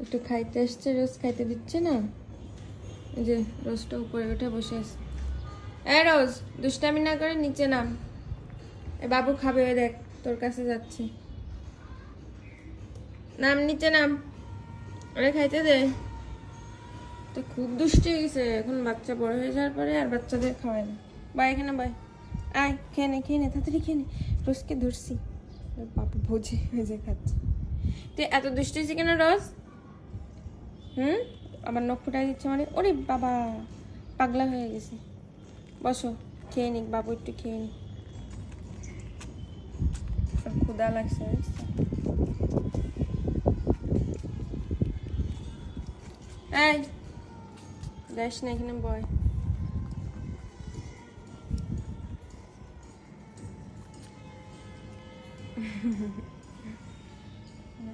একটু খাইতে আসছে, রোজ খাইতে দিচ্ছে না। এই যে রোজটা উপরে উঠে বসে আছে। এ রোজ, দুষ্টামি না করে নিচে নাম। এ বাবু খাবে, ওই দেখ তোর কাছে যাচ্ছে। নাম, নিচে নাম, ওরে খাইতে দে। তো খুব দুষ্ট হয়ে গেছে এখন, বাচ্চা বড় হয়ে যাওয়ার পরে আর বাচ্চাদের খাওয়ায় না। বাই এখানে বাই, আয় খেয়ে নে তাড়াতাড়ি খেয়ে নে। রোজকে ধরছি, বাবু ভোজে ভেজে খাচ্ছে। তুই এত দুষ্ট হয়েছি কেন রোজ? আবার নখ ফুটাই দিচ্ছে মানে, ওরে বাবা পাগলা হয়ে গেছে। বসো, খেয়ে নিক বাবু, একটু খেয়ে নিক, ক্ষুধা লাগছে। এই যাস না, এখানে বয়।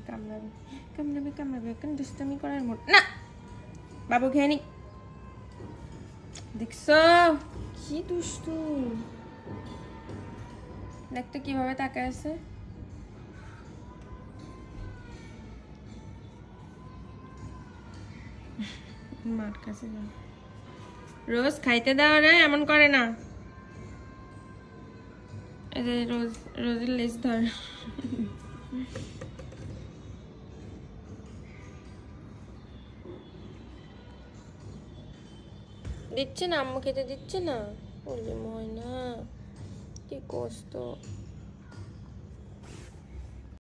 কামড়াবে কামড়াবে কামড়াবে, এখন দুষ্টামি করার মোট না। বাবু খেয়ে নিক। দেখছো কি দুষ্টু, দেখতে কিভাবে তাকায় আছে। মার কাছে যাও। রোজ খাইতে দাও রে, এমন করে না। এই যে রোজ, রোজের লেজ ধর। দিচ্ছে না, আম্মু খেতে দিচ্ছে না। বলি ময়না কি কষ্ট।